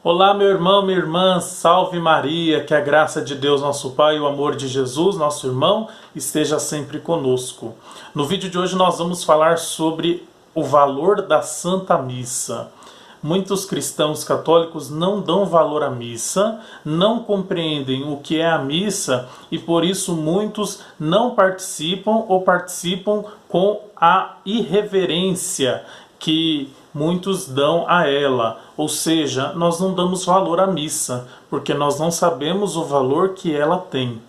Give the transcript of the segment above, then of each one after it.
Olá, meu irmão, minha irmã, salve Maria, que a graça de Deus, nosso Pai, e o amor de Jesus, nosso irmão, esteja sempre conosco. No vídeo de hoje nós vamos falar sobre o valor da Santa Missa. Muitos cristãos católicos não dão valor à missa, não compreendem o que é a missa e por isso muitos não participam ou participam com a irreverência que muitos dão a ela, ou seja, nós não damos valor à missa, porque nós não sabemos o valor que ela tem.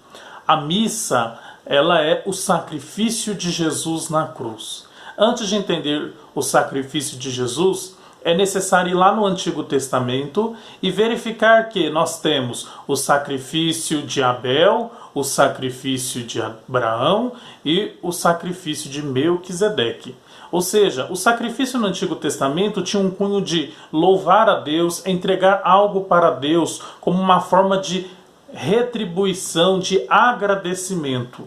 A missa, ela é o sacrifício de Jesus na cruz. Antes de entender o sacrifício de Jesus, é necessário ir lá no Antigo Testamento e verificar que nós temos o sacrifício de Abel, o sacrifício de Abraão e o sacrifício de Melquisedeque. Ou seja, o sacrifício no Antigo Testamento tinha um cunho de louvar a Deus, entregar algo para Deus como uma forma de retribuição, de agradecimento.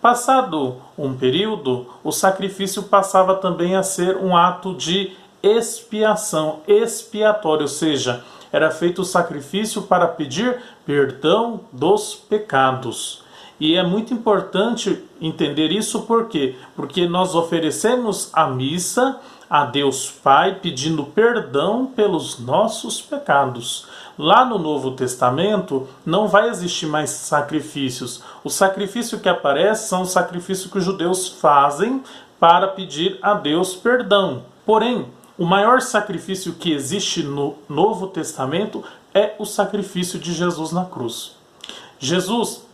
Passado um período, o sacrifício passava também a ser um ato de expiação, expiatório, ou seja, era feito o sacrifício para pedir perdão dos pecados. E é muito importante entender isso por quê? Porque nós oferecemos a missa a Deus Pai pedindo perdão pelos nossos pecados. Lá no Novo Testamento não vai existir mais sacrifícios. O sacrifício que aparece são os sacrifícios que os judeus fazem para pedir a Deus perdão. Porém, o maior sacrifício que existe no Novo Testamento é o sacrifício de Jesus na cruz. Jesus,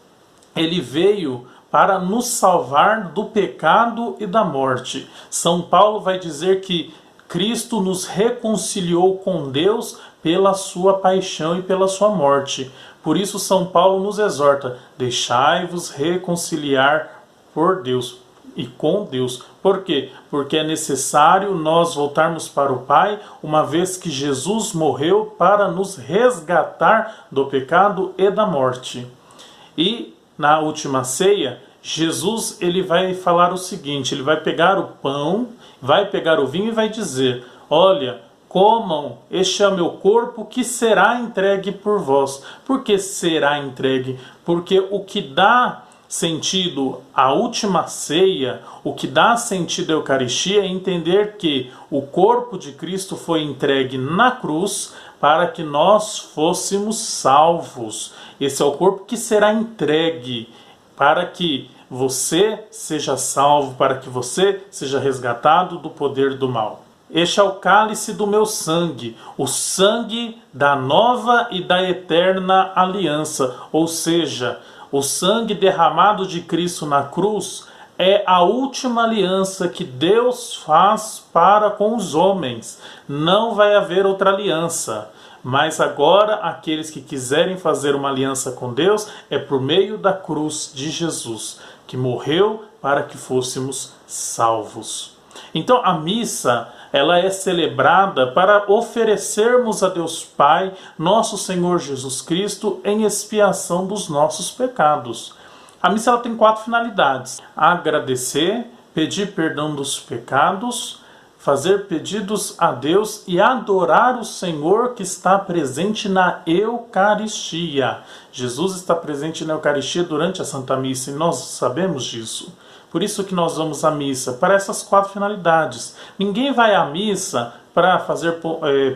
ele veio para nos salvar do pecado e da morte. São Paulo vai dizer que Cristo nos reconciliou com Deus pela sua paixão e pela sua morte. Por isso São Paulo nos exorta: deixai-vos reconciliar por Deus e com Deus. Por quê? Porque é necessário nós voltarmos para o Pai, uma vez que Jesus morreu para nos resgatar do pecado e da morte. E na última ceia, Jesus ele vai falar o seguinte: ele vai pegar o pão, vai pegar o vinho e vai dizer: olha, comam, este é o meu corpo que será entregue por vós. Por que será entregue? Porque o que dá sentido à última ceia, o que dá sentido à Eucaristia é entender que o corpo de Cristo foi entregue na cruz para que nós fôssemos salvos. Esse é o corpo que será entregue para que você seja salvo, para que você seja resgatado do poder do mal. Este é o cálice do meu sangue, o sangue da nova e da eterna aliança, ou seja, o sangue derramado de Cristo na cruz é a última aliança que Deus faz para com os homens. Não vai haver outra aliança. Mas agora aqueles que quiserem fazer uma aliança com Deus é por meio da cruz de Jesus, que morreu para que fôssemos salvos. Então a missa, ela é celebrada para oferecermos a Deus Pai, nosso Senhor Jesus Cristo, em expiação dos nossos pecados. A missa ela tem 4 finalidades: agradecer, pedir perdão dos pecados, fazer pedidos a Deus e adorar o Senhor que está presente na Eucaristia. Jesus está presente na Eucaristia durante a Santa Missa e nós sabemos disso. Por isso que nós vamos à missa, para essas 4 finalidades. Ninguém vai à missa para fazer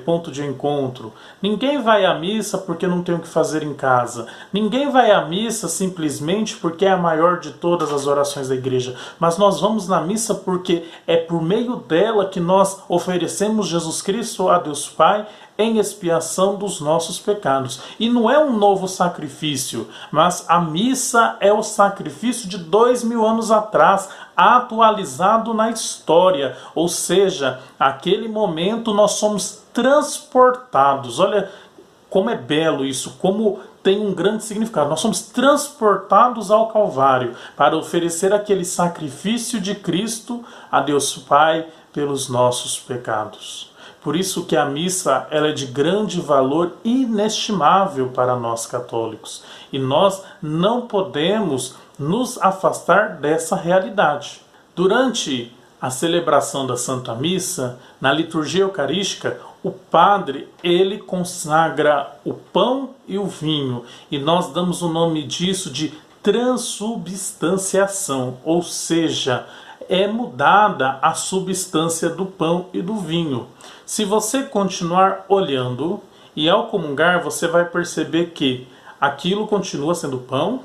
ponto de encontro. Ninguém vai à missa porque não tem o que fazer em casa. Ninguém vai à missa simplesmente porque é a maior de todas as orações da igreja. Mas nós vamos na missa porque é por meio dela que nós oferecemos Jesus Cristo a Deus Pai em expiação dos nossos pecados. E não é um novo sacrifício, mas a missa é o sacrifício de 2000 anos atrás. atualizado na história, ou seja, aquele momento nós somos transportados. Olha como é belo isso, como tem um grande significado. Nós somos transportados ao Calvário para oferecer aquele sacrifício de Cristo a Deus Pai pelos nossos pecados. Por isso que a missa ela é de grande valor inestimável para nós católicos. E nós não podemos nos afastar dessa realidade. Durante a celebração da Santa Missa, na liturgia eucarística, o padre, ele consagra o pão e o vinho, e nós damos o nome disso de transubstanciação, ou seja, é mudada a substância do pão e do vinho. Se você continuar olhando e ao comungar, você vai perceber que aquilo continua sendo pão,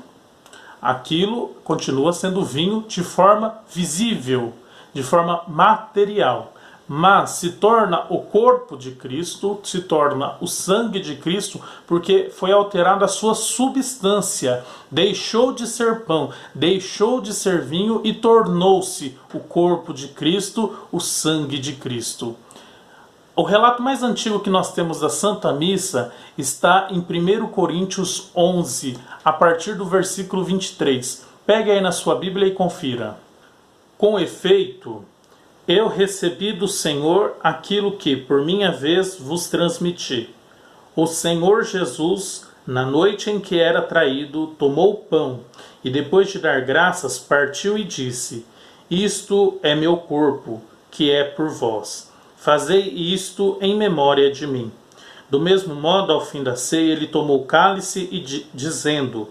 aquilo continua sendo vinho de forma visível, de forma material, mas se torna o corpo de Cristo, se torna o sangue de Cristo, porque foi alterada a sua substância, deixou de ser pão, deixou de ser vinho e tornou-se o corpo de Cristo, o sangue de Cristo. O relato mais antigo que nós temos da Santa Missa está em 1 Coríntios 11, a partir do versículo 23. Pegue aí na sua Bíblia e confira. Com efeito, eu recebi do Senhor aquilo que, por minha vez, vos transmiti. O Senhor Jesus, na noite em que era traído, tomou o pão e, depois de dar graças, partiu e disse: Isto é meu corpo, que é por vós. Fazei isto em memória de mim. Do mesmo modo, ao fim da ceia, ele tomou o cálice e dizendo: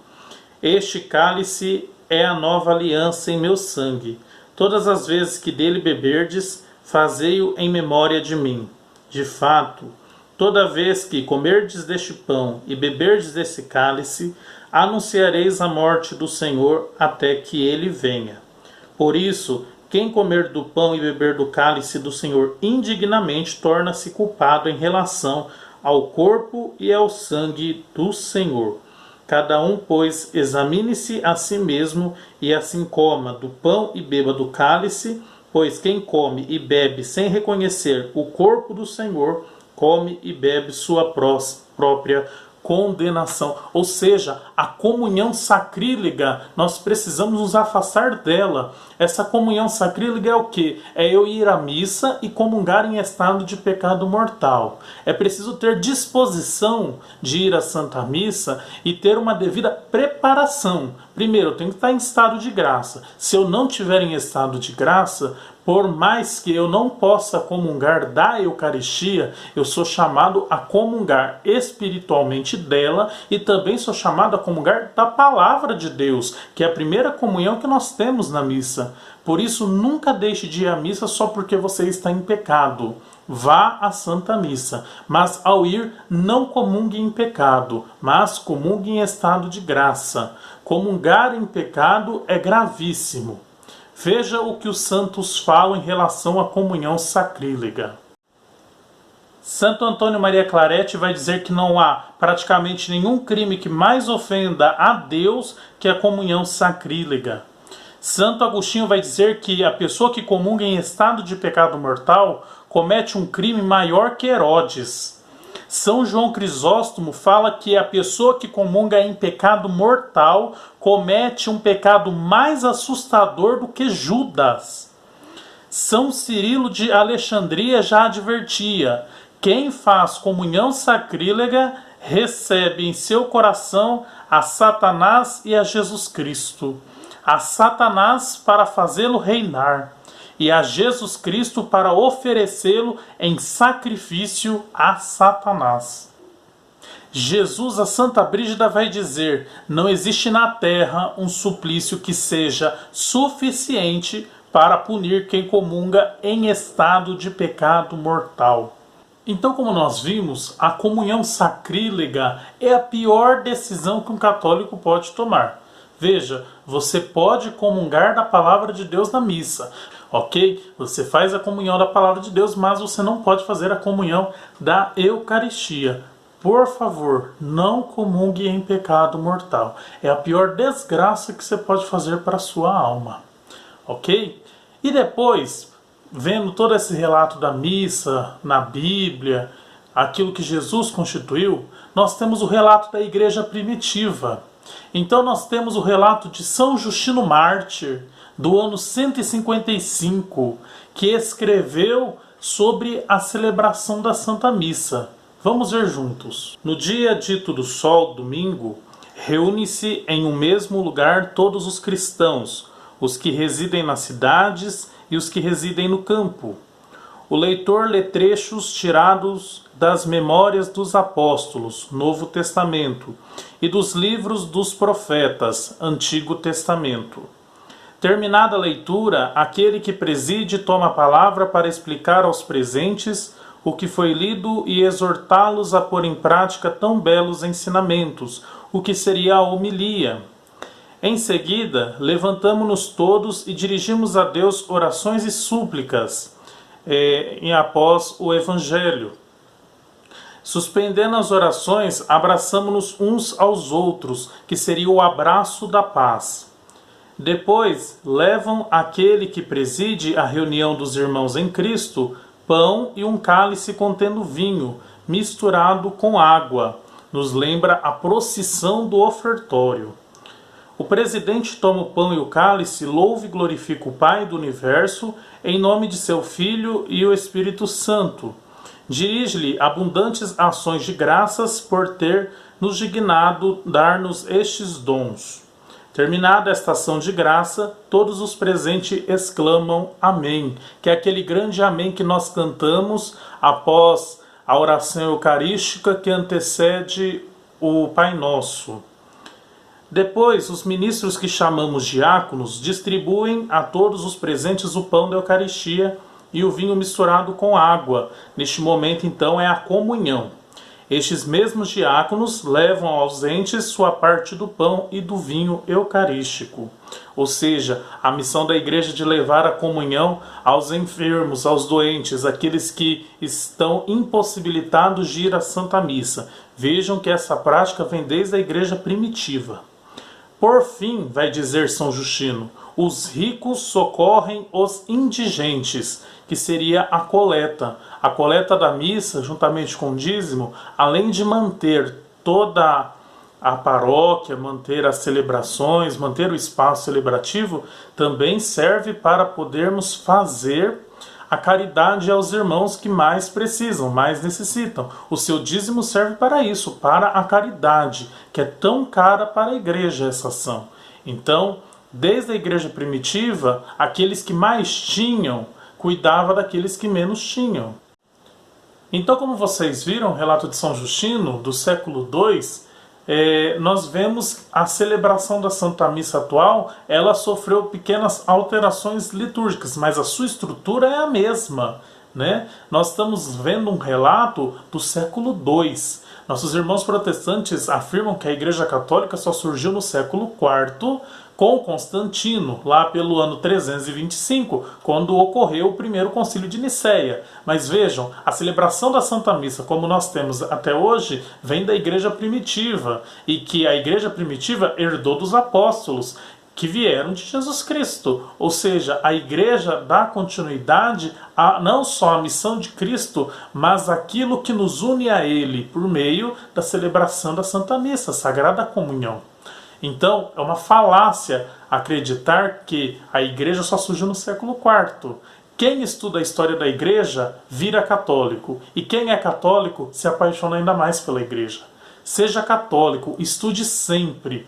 Este cálice é a nova aliança em meu sangue. Todas as vezes que dele beberdes, fazei-o em memória de mim. De fato, toda vez que comerdes deste pão e beberdes desse cálice, anunciareis a morte do Senhor até que ele venha. Por isso, quem comer do pão e beber do cálice do Senhor indignamente torna-se culpado em relação ao corpo e ao sangue do Senhor. Cada um, pois, examine-se a si mesmo e assim coma do pão e beba do cálice, pois quem come e bebe sem reconhecer o corpo do Senhor, come e bebe sua própria condenação. Ou seja, a comunhão sacrílega, nós precisamos nos afastar dela. Essa comunhão sacrílega é o quê? É eu ir à missa e comungar em estado de pecado mortal. É preciso ter disposição de ir à Santa Missa e ter uma devida preparação. Primeiro, eu tenho que estar em estado de graça. Se eu não estiver em estado de graça, por mais que eu não possa comungar da Eucaristia, eu sou chamado a comungar espiritualmente dela e também sou chamado a comungar da Palavra de Deus, que é a primeira comunhão que nós temos na missa. Por isso, nunca deixe de ir à missa só porque você está em pecado. Vá à Santa Missa, mas ao ir, não comungue em pecado, mas comungue em estado de graça. Comungar em pecado é gravíssimo. Veja o que os santos falam em relação à comunhão sacrílega. Santo Antônio Maria Claret vai dizer que não há praticamente nenhum crime que mais ofenda a Deus que a comunhão sacrílega. Santo Agostinho vai dizer que a pessoa que comunga em estado de pecado mortal comete um crime maior que Herodes. São João Crisóstomo fala que a pessoa que comunga em pecado mortal comete um pecado mais assustador do que Judas. São Cirilo de Alexandria já advertia: quem faz comunhão sacrílega recebe em seu coração a Satanás e a Jesus Cristo. A Satanás para fazê-lo reinar, e a Jesus Cristo para oferecê-lo em sacrifício a Satanás. Jesus, a Santa Brígida, vai dizer: não existe na terra um suplício que seja suficiente para punir quem comunga em estado de pecado mortal. Então, como nós vimos, a comunhão sacrílega é a pior decisão que um católico pode tomar. Veja, você pode comungar da palavra de Deus na missa, ok? Você faz a comunhão da palavra de Deus, mas você não pode fazer a comunhão da Eucaristia. Por favor, não comungue em pecado mortal. É a pior desgraça que você pode fazer para a sua alma. ok? E depois, vendo todo esse relato da missa na Bíblia, aquilo que Jesus constituiu, nós temos o relato da igreja primitiva. Então nós temos o relato de São Justino Mártir, do ano 155, que escreveu sobre a celebração da Santa Missa. Vamos ver juntos. No dia dito do sol, domingo, reúne-se em um mesmo lugar todos os cristãos, os que residem nas cidades e os que residem no campo. O leitor lê trechos tirados das Memórias dos Apóstolos, Novo Testamento, e dos livros dos profetas, Antigo Testamento. Terminada a leitura, aquele que preside toma a palavra para explicar aos presentes o que foi lido e exortá-los a pôr em prática tão belos ensinamentos, o que seria a homilia. Em seguida, levantamo-nos todos e dirigimos a Deus orações e súplicas, após o Evangelho. Suspendendo as orações, abraçamo-nos uns aos outros, que seria o abraço da paz. Depois, levam aquele que preside a reunião dos irmãos em Cristo, pão e um cálice contendo vinho, misturado com água. Nos lembra a procissão do ofertório. O presidente toma o pão e o cálice, louva e glorifica o Pai do Universo, em nome de seu Filho e o Espírito Santo. Dirige-lhe abundantes ações de graças por ter nos dignado dar-nos estes dons. Terminada esta ação de graça, todos os presentes exclamam Amém, que é aquele grande Amém que nós cantamos após a oração eucarística que antecede o Pai Nosso. Depois, os ministros que chamamos diáconos distribuem a todos os presentes o pão da Eucaristia e o vinho misturado com água. Neste momento, então, é a comunhão. Estes mesmos diáconos levam aos ausentes sua parte do pão e do vinho eucarístico. Ou seja, a missão da igreja de levar a comunhão aos enfermos, aos doentes, aqueles que estão impossibilitados de ir à Santa Missa. Vejam que essa prática vem desde a igreja primitiva. Por fim, vai dizer São Justino, os ricos socorrem os indigentes, que seria a coleta. A coleta da missa, juntamente com o dízimo, além de manter toda a paróquia, manter as celebrações, manter o espaço celebrativo, também serve para podermos fazer a caridade aos irmãos que mais precisam, mais necessitam. O seu dízimo serve para isso, para a caridade, que é tão cara para a igreja essa ação. Então, desde a igreja primitiva, aqueles que mais tinham, cuidavam daqueles que menos tinham. Então, como vocês viram, o relato de São Justino, do século II, nós vemos a celebração da Santa Missa atual, ela sofreu pequenas alterações litúrgicas, mas a sua estrutura é a mesma, né? Nós estamos vendo um relato do século II. Nossos irmãos protestantes afirmam que a Igreja Católica só surgiu no século IV, com Constantino, lá pelo ano 325, quando ocorreu o primeiro concílio de Nicéia. Mas vejam, a celebração da Santa Missa, como nós temos até hoje, vem da igreja primitiva, e que a igreja primitiva herdou dos apóstolos, que vieram de Jesus Cristo. Ou seja, a igreja dá continuidade a não só a missão de Cristo, mas aquilo que nos une a Ele, por meio da celebração da Santa Missa, a Sagrada Comunhão. Então, é uma falácia acreditar que a igreja só surgiu no século IV. Quem estuda a história da igreja vira católico. E quem é católico se apaixona ainda mais pela igreja. Seja católico, estude sempre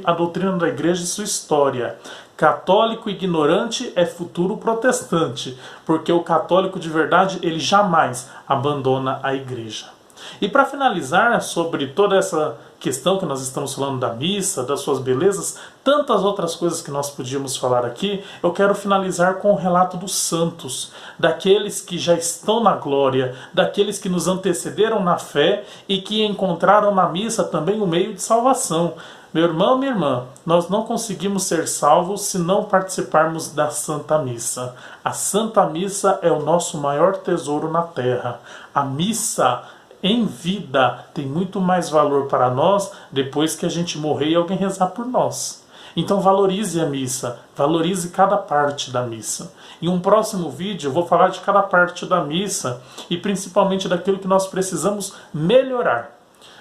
a doutrina da igreja e sua história. Católico ignorante é futuro protestante, porque o católico de verdade, ele jamais abandona a igreja. E para finalizar sobre toda essa questão que nós estamos falando da missa, das suas belezas, tantas outras coisas que nós podíamos falar aqui, eu quero finalizar com o relato dos santos, daqueles que já estão na glória, daqueles que nos antecederam na fé e que encontraram na missa também o meio de salvação. Meu irmão, minha irmã, nós não conseguimos ser salvos se não participarmos da Santa Missa. A Santa Missa é o nosso maior tesouro na terra. A missa em vida tem muito mais valor para nós depois que a gente morrer e alguém rezar por nós. Então valorize a missa, valorize cada parte da missa. Em um próximo vídeo eu vou falar de cada parte da missa e principalmente daquilo que nós precisamos melhorar.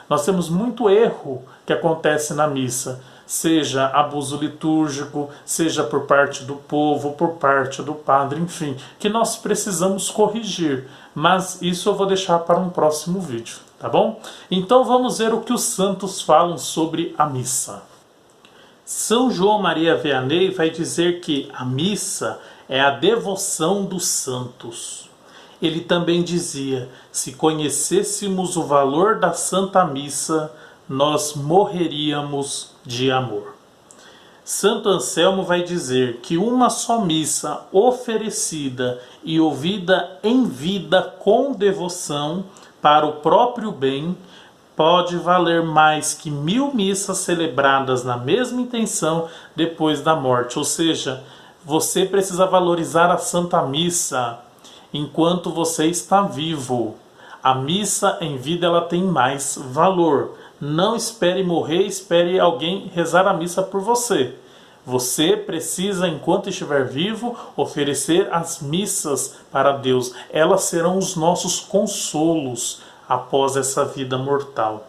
Nós temos muito erro que acontece na missa, seja abuso litúrgico, seja por parte do povo, por parte do padre, enfim, que nós precisamos corrigir. Mas isso eu vou deixar para um próximo vídeo, tá bom? Então vamos ver o que os santos falam sobre a missa. São João Maria Vianney vai dizer que a missa é a devoção dos santos. Ele também dizia: se conhecêssemos o valor da Santa Missa, nós morreríamos de amor. Santo Anselmo vai dizer que uma só missa oferecida e ouvida em vida com devoção para o próprio bem pode valer mais que 1000 missas celebradas na mesma intenção depois da morte. Ou seja, você precisa valorizar a Santa Missa enquanto você está vivo. A missa em vida ela tem mais valor. Não espere morrer, espere alguém rezar a missa por você. Você precisa, enquanto estiver vivo, oferecer as missas para Deus. Elas serão os nossos consolos após essa vida mortal.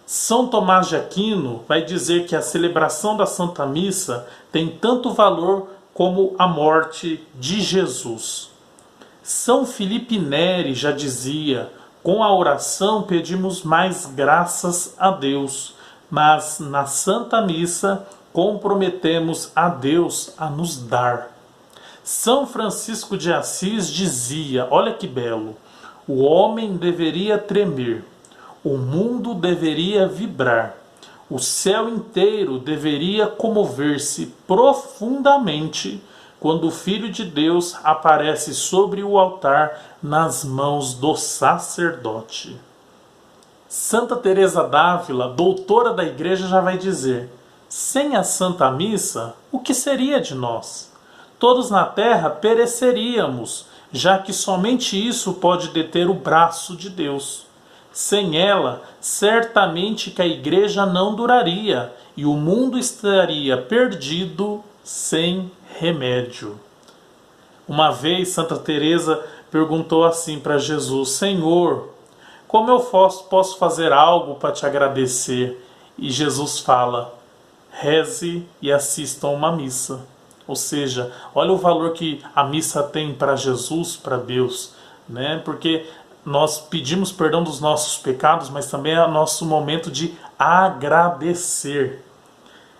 São Tomás de Aquino vai dizer que a celebração da Santa Missa tem tanto valor como a morte de Jesus. São Filipe Neri já dizia: com a oração pedimos mais graças a Deus, mas na Santa Missa comprometemos a Deus a nos dar. São Francisco de Assis dizia, olha que belo: o homem deveria tremer, o mundo deveria vibrar, o céu inteiro deveria comover-se profundamente quando o Filho de Deus aparece sobre o altar nas mãos do sacerdote. Santa Teresa d'Ávila, doutora da Igreja, já vai dizer: sem a Santa Missa, o que seria de nós? Todos na terra pereceríamos, já que somente isso pode deter o braço de Deus. Sem ela, certamente que a Igreja não duraria e o mundo estaria perdido sem remédio. Uma vez Santa Teresa perguntou assim para Jesus: Senhor, como eu posso fazer algo para te agradecer? E Jesus fala: reze e assista a uma missa. Ou seja, olha o valor que a missa tem para Jesus, para Deus, né? Porque nós pedimos perdão dos nossos pecados, mas também é nosso momento de agradecer.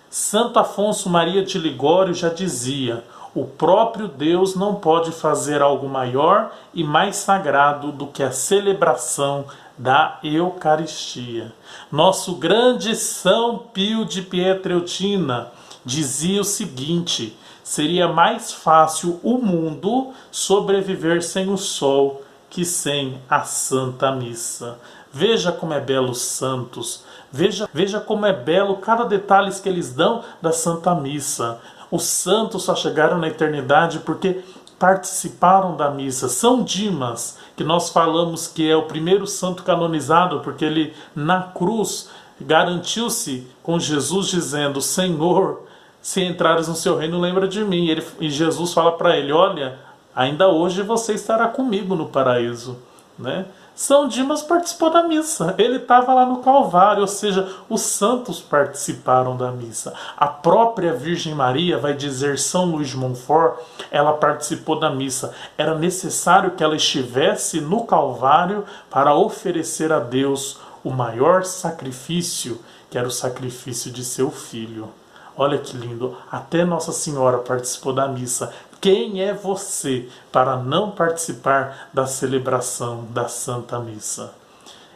Santo Afonso Maria de Ligório já dizia: o próprio Deus não pode fazer algo maior e mais sagrado do que a celebração da Eucaristia. Nosso grande São Pio de Pietrelcina dizia o seguinte: seria mais fácil o mundo sobreviver sem o sol que sem a Santa Missa. Veja como é belo os santos, veja como é belo cada detalhe que eles dão da Santa Missa. Os santos só chegaram na eternidade porque participaram da missa. São Dimas, que nós falamos que é o primeiro santo canonizado, porque ele na cruz garantiu-se com Jesus dizendo: Senhor, se entrares no seu reino, lembra de mim. E Jesus fala para ele: olha, ainda hoje você estará comigo no paraíso, né? São Dimas participou da missa, ele estava lá no Calvário, ou seja, os santos participaram da missa. A própria Virgem Maria, vai dizer São Luís de Montfort, ela participou da missa. Era necessário que ela estivesse no Calvário para oferecer a Deus o maior sacrifício, que era o sacrifício de seu filho. Olha que lindo, até Nossa Senhora participou da missa. Quem é você para não participar da celebração da Santa Missa?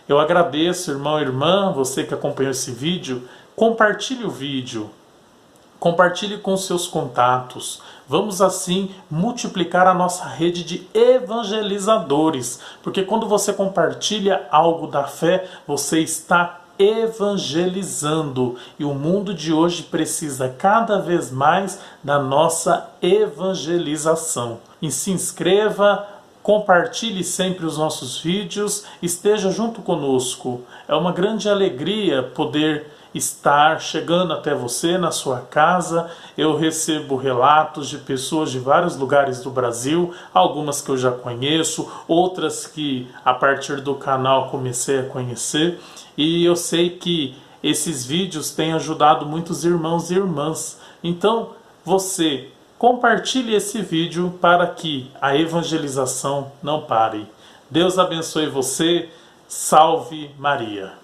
Eu agradeço, irmão e irmã, você que acompanhou esse vídeo. Compartilhe o vídeo, compartilhe com seus contatos. Vamos assim multiplicar a nossa rede de evangelizadores, porque quando você compartilha algo da fé, você está evangelizando, e o mundo de hoje precisa cada vez mais da nossa evangelização. E se inscreva, compartilhe sempre os nossos vídeos, esteja junto conosco. É uma grande alegria poder estar chegando até você na sua casa. Eu recebo relatos de pessoas de vários lugares do Brasil, algumas que eu já conheço, outras que a partir do canal comecei a conhecer, e eu sei que esses vídeos têm ajudado muitos irmãos e irmãs. Então você compartilhe esse vídeo para que a evangelização não pare. Deus abençoe você. Salve Maria!